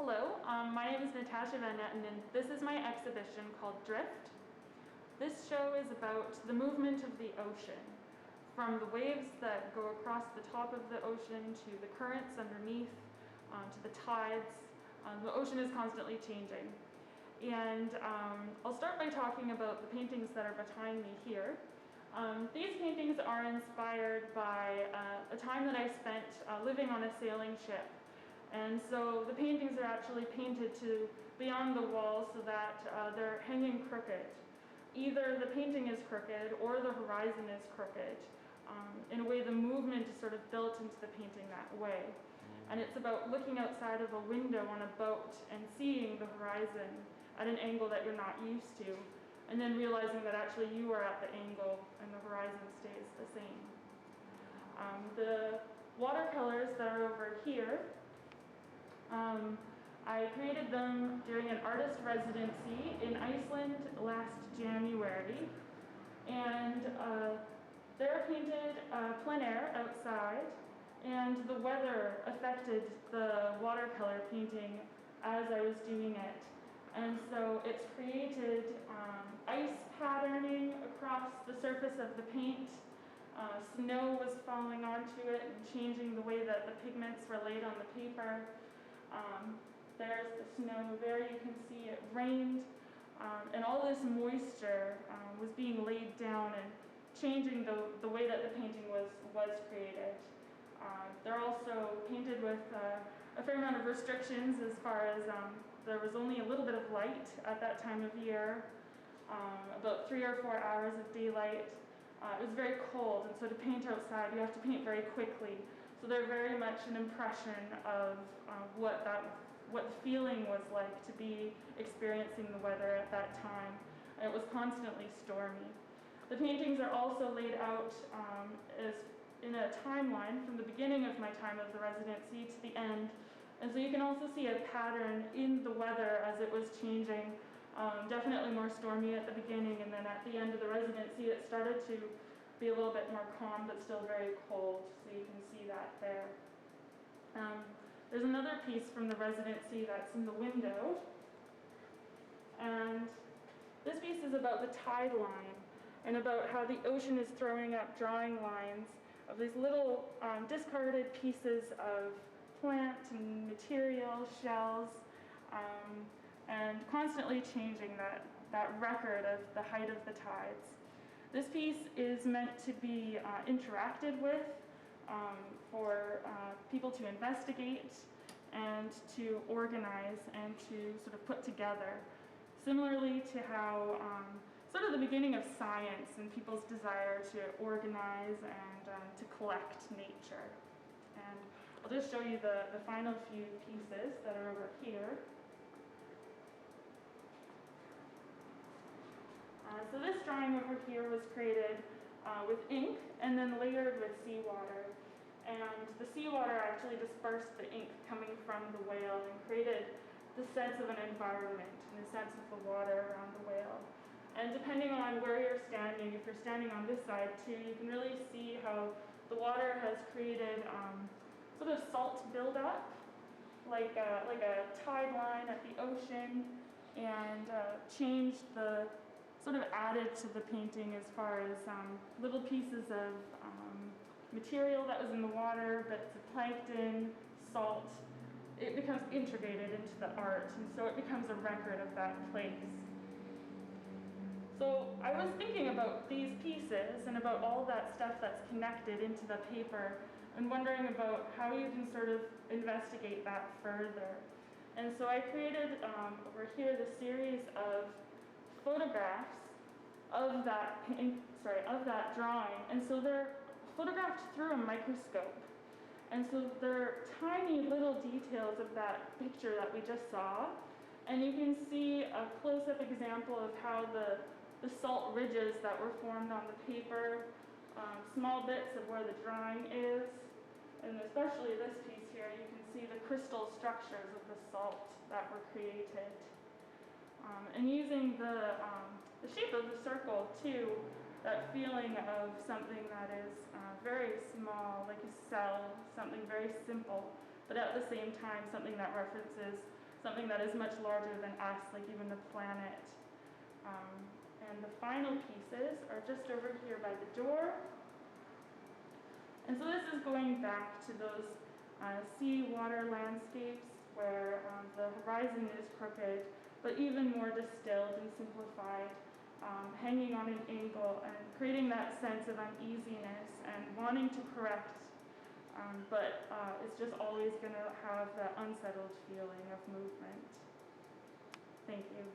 Hello, my name is Natasha Van Netten, and this is my exhibition called Drift. This show is about the movement of the ocean, from the waves that go across the top of the ocean to the currents underneath, to the tides. The ocean is constantly changing. And I'll start by talking about the paintings that are behind me here. These paintings are inspired by a time that I spent living on a sailing ship. And so the paintings are actually painted to beyond the wall so that they're hanging crooked. Either the painting is crooked or the horizon is crooked. In a way, the movement is sort of built into the painting that way. And it's about looking outside of a window on a boat and seeing the horizon at an angle that you're not used to, and then realizing that actually you are at the angle and the horizon stays the same. The watercolors that are over here, I created them during an artist residency in Iceland last January, and they're painted plein air outside, and the weather affected the watercolor painting as I was doing it. And so it's created ice patterning across the surface of the paint. Snow was falling onto it and changing the way that the pigments were laid on the paper. There's the snow there, you can see it rained, and all this moisture was being laid down and changing the way that the painting was created. They're also painted with a fair amount of restrictions as far as there was only a little bit of light at that time of year, about 3 or 4 hours of daylight. It was very cold, and so to paint outside you have to paint very quickly. So they're very much an impression of what the feeling was like to be experiencing the weather at that time. And it was constantly stormy. The paintings are also laid out as in a timeline from the beginning of my time of the residency to the end. And so you can also see a pattern in the weather as it was changing. Definitely more stormy at the beginning, and then at the end of the residency it started to be a little bit more calm, but still very cold, so you can see that there. There's another piece from the residency that's in the window, and this piece is about the tide line and about how the ocean is throwing up drawing lines of these little discarded pieces of plant and material, shells, and constantly changing that record of the height of the tides. This piece is meant to be interacted with for people to investigate and to organize and to sort of put together. Similarly to how sort of the beginning of science and people's desire to organize and to collect nature. And I'll just show you the final few pieces that are over here. So this drawing over here was created with ink and then layered with seawater. And the seawater actually dispersed the ink coming from the whale and created the sense of an environment and the sense of the water around the whale. And depending on where you're standing, if you're standing on this side too, you can really see how the water has created sort of salt buildup, like a tide line at the ocean, and changed the sort of added to the painting as far as little pieces of material that was in the water, bits of plankton, salt. It becomes integrated into the art, and so it becomes a record of that place. So I was thinking about these pieces and about all that stuff that's connected into the paper and wondering about how you can sort of investigate that further. And so I created over here the series of photographs of that drawing, and so they're photographed through a microscope, and so they're tiny little details of that picture that we just saw, and you can see a close-up example of how the salt ridges that were formed on the paper, small bits of where the drawing is, and especially this piece here, you can see the crystal structures of the salt that were created. And using the shape of the circle too, that feeling of something that is very small, like a cell, something very simple, but at the same time something that references something that is much larger than us, like even the planet. And the final pieces are just over here by the door. And so this is going back to those sea-water landscapes where the horizon is crooked, but even more distilled and simplified, hanging on an angle and creating that sense of uneasiness and wanting to correct, but it's just always going to have that unsettled feeling of movement. Thank you.